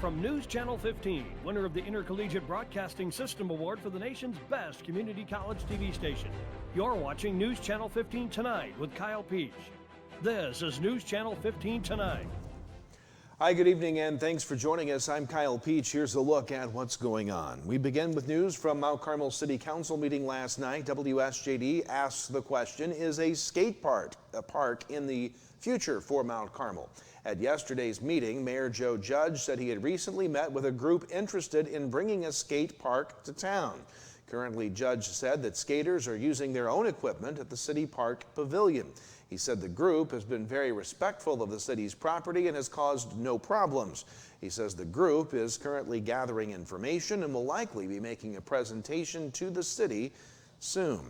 From News Channel 15, winner of the Intercollegiate Broadcasting System Award for the nation's best community college TV station, you're watching News Channel 15 Tonight with Kyle Peach. This is News Channel 15 Tonight. Hi, good evening, and thanks for joining us. I'm Kyle Peach. Here's a look at what's going on. We begin with news from Mount Carmel City Council meeting last night. WSJD asks the question, is a skate park in the future for Mount Carmel? At yesterday's meeting, Mayor Joe Judge said he had recently met with a group interested in bringing a skate park to town. Currently, Judge said that skaters are using their own equipment at the City Park Pavilion. He said the group has been very respectful of the city's property and has caused no problems. He says the group is currently gathering information and will likely be making a presentation to the city soon.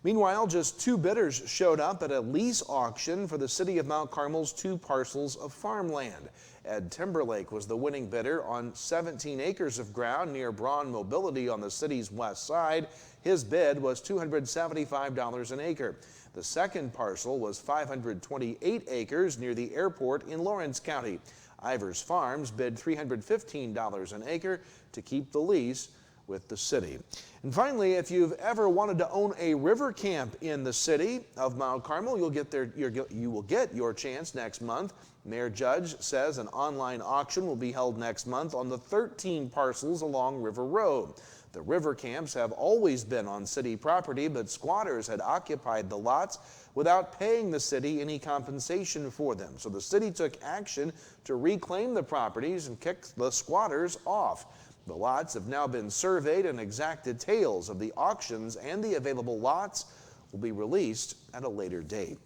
Meanwhile, just 2 bidders showed up at a lease auction for the city of Mount Carmel's 2 parcels of farmland. Ed Timberlake was the winning bidder on 17 acres of ground near Braun Mobility on the city's west side. His bid was $275 an acre. The second parcel was 528 acres near the airport in Lawrence County. Ivers Farms bid $315 an acre to keep the lease with the city. And finally, if you've ever wanted to own a river camp in the city of Mount Carmel, you will get your chance next month. Mayor Judge says an online auction will be held next month on the 13 parcels along River Road. The river camps have always been on city property, but squatters had occupied the lots without paying the city any compensation for them. So the city took action to reclaim the properties and kick the squatters off. The lots have now been surveyed, and exact details of the auctions and the available lots will be released at a later date.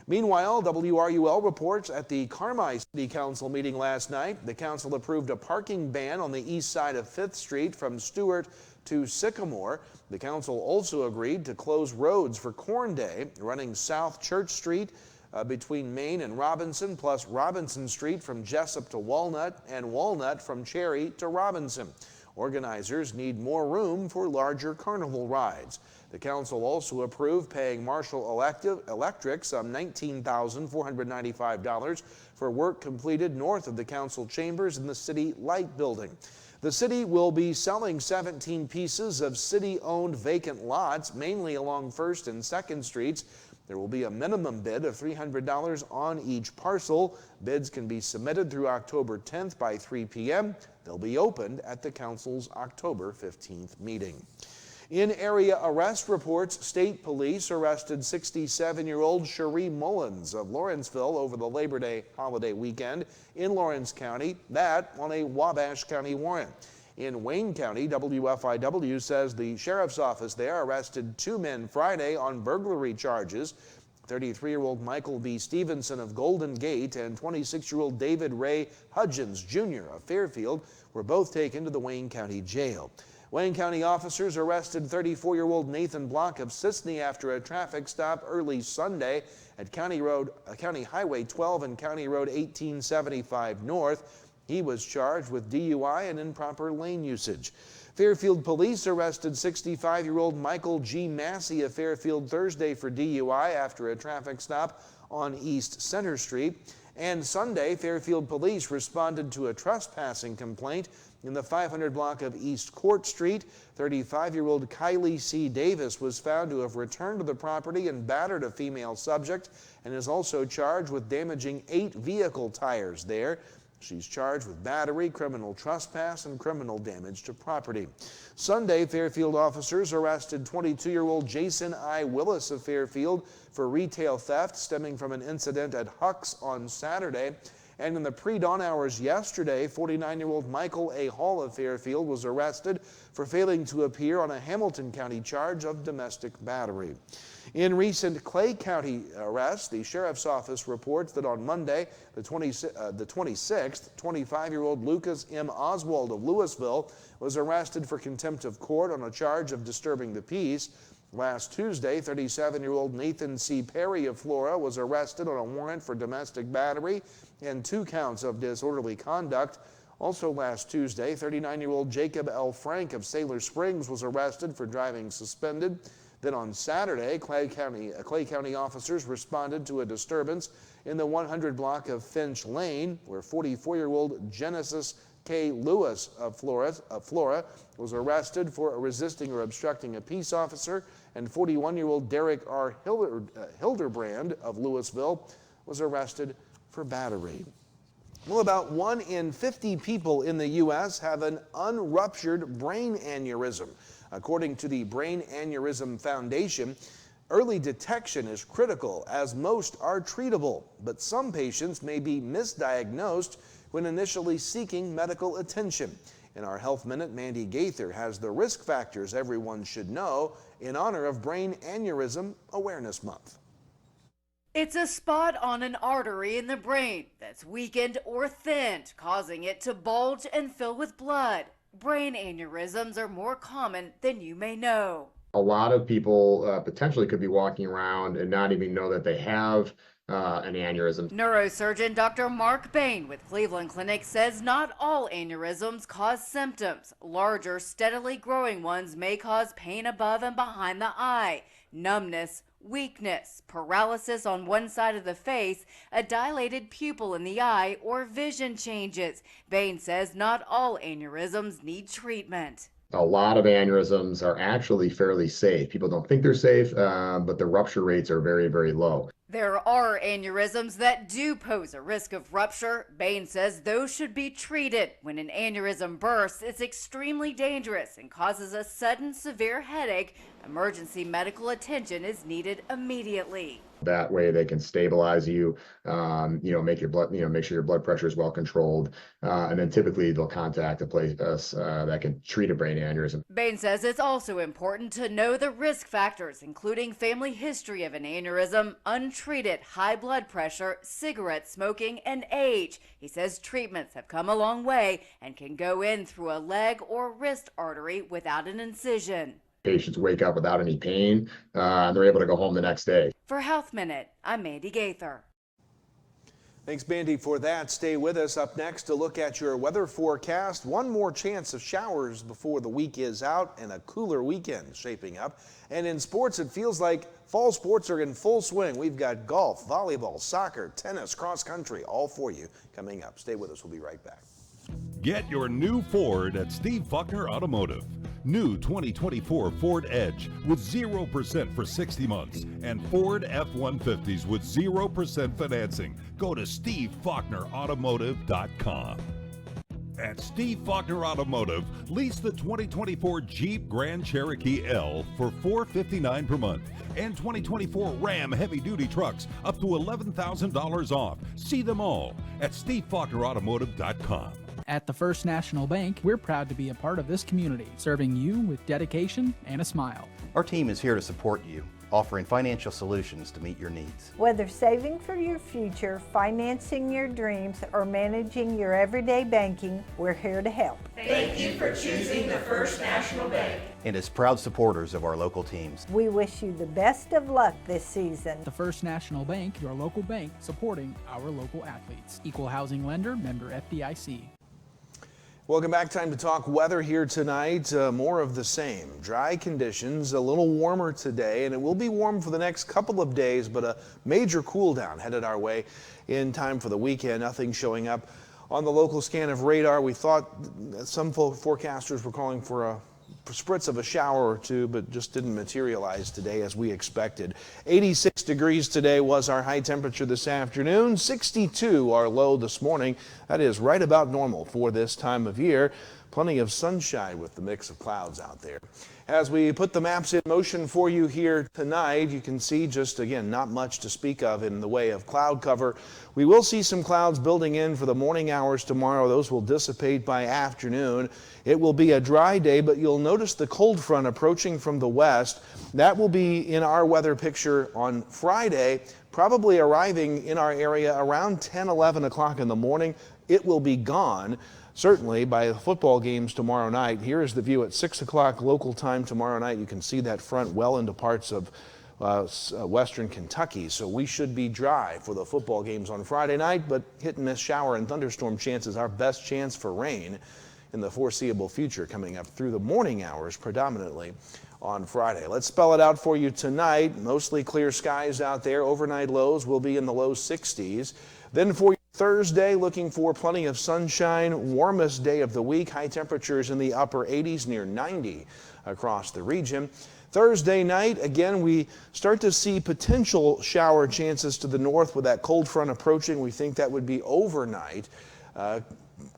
Meanwhile, WRUL reports at the Carmel City Council meeting last night, the council approved a parking ban on the east side of 5th Street from Stewart to Sycamore. The council also agreed to close roads for Corn Day, running South Church Street between Main and Robinson, plus Robinson Street from Jessup to Walnut, and Walnut from Cherry to Robinson. Organizers need more room for larger carnival rides. The council also approved paying Marshall Electric some $19,495 for work completed north of the council chambers in the City Light Building. The city will be selling 17 pieces of city-owned vacant lots, mainly along 1st and 2nd Streets. There will be a minimum bid of $300 on each parcel. Bids can be submitted through October 10th by 3 p.m. They'll be opened at the council's October 15th meeting. In area arrest reports, state police arrested 67-year-old Cherie Mullins of Lawrenceville over the Labor Day holiday weekend in Lawrence County, that on a Wabash County warrant. In Wayne County, WFIW says the sheriff's office there arrested 2 men Friday on burglary charges. 33-year-old Michael B. Stevenson of Golden Gate and 26-year-old David Ray Hudgens Jr. of Fairfield were both taken to the Wayne County Jail. Wayne County officers arrested 34-year-old Nathan Block of Sisney after a traffic stop early Sunday at County Highway 12 and County Road 1875 North. He was charged with DUI and improper lane usage. Fairfield police arrested 65-year-old Michael G. Massey of Fairfield Thursday for DUI after a traffic stop on East Center Street. And Sunday, Fairfield police responded to a trespassing complaint in the 500 block of East Court Street. 35-year-old Kylie C. Davis was found to have returned to the property and battered a female subject and is also charged with damaging 8 vehicle tires there. She's charged with battery, criminal trespass, and criminal damage to property. Sunday, Fairfield officers arrested 22-year-old Jason I. Willis of Fairfield for retail theft stemming from an incident at Huck's on Saturday. And in the pre-dawn hours yesterday, 49-year-old Michael A. Hall of Fairfield was arrested for failing to appear on a Hamilton County charge of domestic battery. In recent Clay County arrests, the sheriff's office reports that on Monday, the 26th, 25-year-old Lucas M. Oswald of Louisville was arrested for contempt of court on a charge of disturbing the peace. Last Tuesday, 37-year-old Nathan C. Perry of Flora was arrested on a warrant for domestic battery and 2 counts of disorderly conduct. Also last Tuesday, 39-year-old Jacob L. Frank of Sailor Springs was arrested for driving suspended. Then on Saturday, Clay County officers responded to a disturbance in the 100 block of Finch Lane, where 44-year-old Genesis K. Lewis of Flora was arrested for resisting or obstructing a peace officer, and 41-year-old Derek R. Hilderbrand of Louisville was arrested for battery. Well, about 1 in 50 people in the U.S. have an unruptured brain aneurysm. According to the Brain Aneurysm Foundation, early detection is critical as most are treatable, but some patients may be misdiagnosed when initially seeking medical attention. In our Health Minute, Mandy Gaither has the risk factors everyone should know in honor of Brain Aneurysm Awareness Month. It's a spot on an artery in the brain that's weakened or thinned, causing it to bulge and fill with blood. Brain aneurysms are more common than you may know. A lot of people potentially could be walking around and not even know that they have an aneurysm. Neurosurgeon Dr. Mark Bain with Cleveland Clinic says not all aneurysms cause symptoms. Larger, steadily growing ones may cause pain above and behind the eye, numbness, weakness, paralysis on one side of the face, a dilated pupil in the eye, or vision changes. Bain says not all aneurysms need treatment. A lot of aneurysms are actually fairly safe. People don't think they're safe, but the rupture rates are very, very low. There are aneurysms that do pose a risk of rupture. Bain says those should be treated. When an aneurysm bursts, it's extremely dangerous and causes a sudden severe headache. Emergency medical attention is needed immediately. That way they can stabilize you, make your blood, make sure your blood pressure is well controlled. And then typically they'll contact a place that can treat a brain aneurysm. Bain says it's also important to know the risk factors, including family history of an aneurysm, untreated high blood pressure, cigarette smoking, and age. He says treatments have come a long way and can go in through a leg or wrist artery without an incision. Patients wake up without any pain, and they're able to go home the next day. For Health Minute, I'm Mandy Gaither. Thanks, Mandy, for that. Stay with us. Up next to look at your weather forecast. One more chance of showers before the week is out and a cooler weekend shaping up. And in sports, it feels like fall sports are in full swing. We've got golf, volleyball, soccer, tennis, cross country, all for you coming up. Stay with us. We'll be right back. Get your new Ford at Steve Faulkner Automotive. New 2024 Ford Edge with 0% for 60 months and Ford F-150s with 0% financing. Go to SteveFaulknerAutomotive.com. At Steve Faulkner Automotive, lease the 2024 Jeep Grand Cherokee L for $459 per month and 2024 Ram heavy-duty trucks up to $11,000 off. See them all at SteveFaulknerAutomotive.com. At the First National Bank, we're proud to be a part of this community, serving you with dedication and a smile. Our team is here to support you, offering financial solutions to meet your needs. Whether saving for your future, financing your dreams, or managing your everyday banking, we're here to help. Thank you for choosing the First National Bank. And as proud supporters of our local teams, we wish you the best of luck this season. The First National Bank, your local bank, supporting our local athletes. Equal housing lender, member FDIC. Welcome back. Time to talk weather here tonight. More of the same. Dry conditions, a little warmer today, and it will be warm for the next couple of days, but a major cool down headed our way in time for the weekend. Nothing showing up on the local scan of radar. We thought some forecasters were calling for a spritz of a shower or two, but just didn't materialize today as we expected. 86 degrees today was our high temperature this afternoon. 62 our low this morning. That is right about normal for this time of year. Plenty of sunshine with the mix of clouds out there. As we put the maps in motion for you here tonight, you can see just, again, not much to speak of in the way of cloud cover. We will see some clouds building in for the morning hours tomorrow. Those will dissipate by afternoon. It will be a dry day, but you'll notice the cold front approaching from the west. That will be in our weather picture on Friday, probably arriving in our area around 10, 11 o'clock in the morning. It will be gone. Certainly by the football games tomorrow night. Here is the view at 6 o'clock local time tomorrow night. You can see that front well into parts of western Kentucky. So we should be dry for the football games on Friday night, but hit and miss shower and thunderstorm chances, our best chance for rain in the foreseeable future coming up through the morning hours predominantly on Friday. Let's spell it out for you tonight. Mostly clear skies out there. Overnight lows will be in the low 60s. Then for Thursday, looking for plenty of sunshine, warmest day of the week. High temperatures in the upper 80s, near 90 across the region. Thursday night, again, we start to see potential shower chances to the north with that cold front approaching. We think that would be overnight.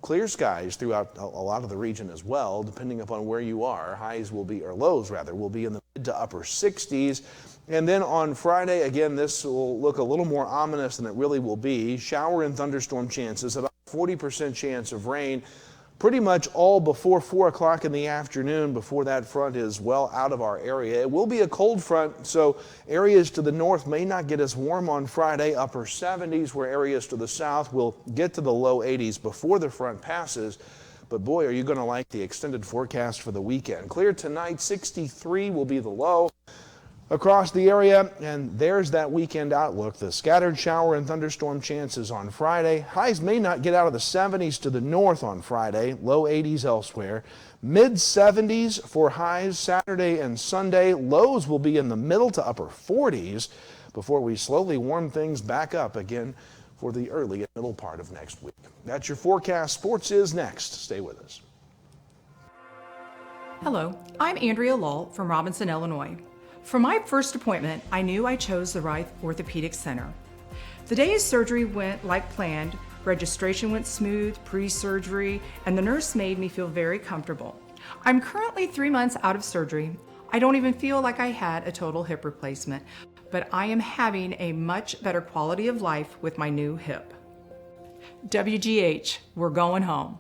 Clear skies throughout a lot of the region as well, depending upon where you are. Lows will be in the mid to upper 60s. And then on Friday, again, this will look a little more ominous than it really will be. Shower and thunderstorm chances, about 40% chance of rain. Pretty much all before 4 o'clock in the afternoon, before that front is well out of our area. It will be a cold front, so areas to the north may not get as warm on Friday, upper 70s, where areas to the south will get to the low 80s before the front passes. But boy, are you going to like the extended forecast for the weekend. Clear tonight, 63 will be the low across the area, and there's that weekend outlook. The scattered shower and thunderstorm chances on Friday. Highs may not get out of the 70s to the north on Friday, low 80s elsewhere. Mid 70s for highs Saturday and Sunday. Lows will be in the middle to upper 40s before we slowly warm things back up again for the early and middle part of next week. That's your forecast. Sports is next. Stay with us. Hello, I'm Andrea Lull from Robinson, Illinois. For my first appointment, I knew I chose the right orthopedic center. The day's surgery went like planned, registration went smooth, pre-surgery, and the nurse made me feel very comfortable. I'm currently 3 months out of surgery. I don't even feel like I had a total hip replacement, but I am having a much better quality of life with my new hip. WGH, we're going home.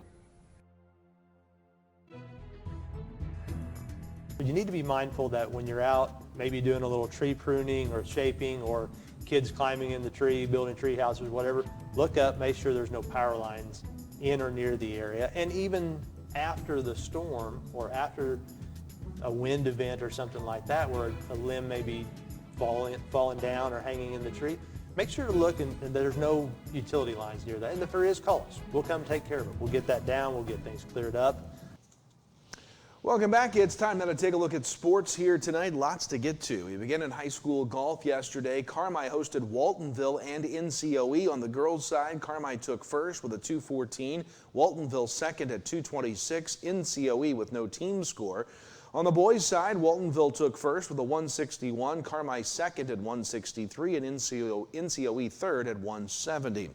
You need to be mindful that when you're out, maybe doing a little tree pruning or shaping, or kids climbing in the tree, building tree houses, whatever, look up, make sure there's no power lines in or near the area. And even after the storm or after a wind event or something like that, where a limb may be falling down or hanging in the tree, make sure to look and there's no utility lines near that. And if there is, call us. We'll come take care of it. We'll get that down. We'll get things cleared up. Welcome back. It's time now to take a look at sports here tonight. Lots to get to. We began in high school golf yesterday. Carmel hosted Waltonville and NCOE. On the girls' side, Carmel took first with a 214. Waltonville second at 226. NCOE with no team score. On the boys' side, Waltonville took first with a 161. Carmel second at 163 and NCOE third at 170.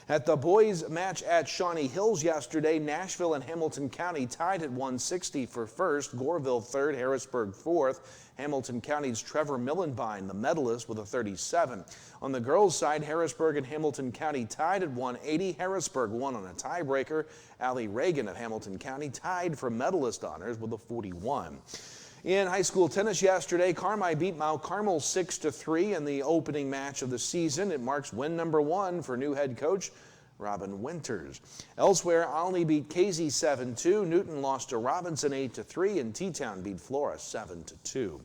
At the boys' match at Shawnee Hills yesterday, Nashville and Hamilton County tied at 160 for first. Goreville third, Harrisburg fourth. Hamilton County's Trevor Millenbein, the medalist, with a 37. On the girls' side, Harrisburg and Hamilton County tied at 180. Harrisburg won on a tiebreaker. Allie Reagan of Hamilton County tied for medalist honors with a 41. In high school tennis yesterday, Carmel beat Mount Carmel 6-3 in the opening match of the season. It marks win number 1 for new head coach Robin Winters. Elsewhere, Olney beat Casey 7-2. Newton lost to Robinson 8-3, and T-Town beat Flora 7-2.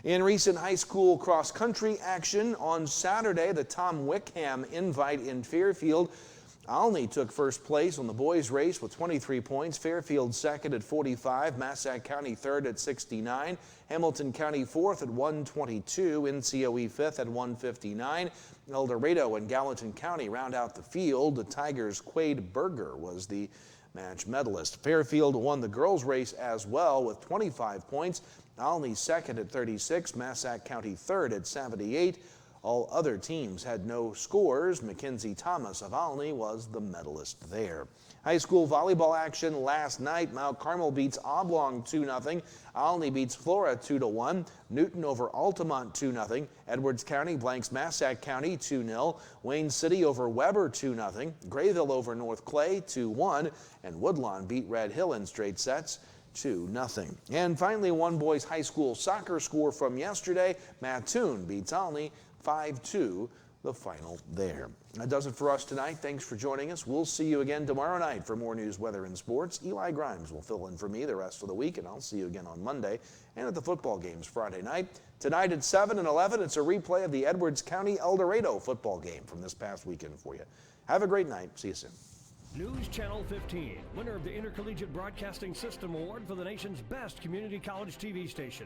In recent high school cross-country action on Saturday, the Tom Wickham Invite in Fairfield, Olney took first place on the boys' race with 23 points. Fairfield second at 45. Massac County third at 69. Hamilton County fourth at 122. NCOE fifth at 159. El Dorado and Gallatin County round out the field. The Tigers' Quade Berger was the match medalist. Fairfield won the girls' race as well with 25 points. Olney second at 36. Massac County third at 78. All other teams had no scores. Mackenzie Thomas of Olney was the medalist there. High school volleyball action last night. Mount Carmel beats Oblong 2-0. Olney beats Flora 2-1. Newton over Altamont 2-0. Edwards County blanks Massac County 2-0. Wayne City over Weber 2-0. Grayville over North Clay 2-1. And Woodlawn beat Red Hill in straight sets 2-0. And finally, one boys high school soccer score from yesterday. Mattoon beats Olney 5-2, the final there. That does it for us tonight. Thanks for joining us. We'll see you again tomorrow night for more news, weather, and sports. Eli Grimes will fill in for me the rest of the week, and I'll see you again on Monday and at the football games Friday night. Tonight at 7 and 11, it's a replay of the Edwards County El Dorado football game from this past weekend for you. Have a great night. See you soon. News Channel 15, winner of the Intercollegiate Broadcasting System Award for the nation's best community college TV station.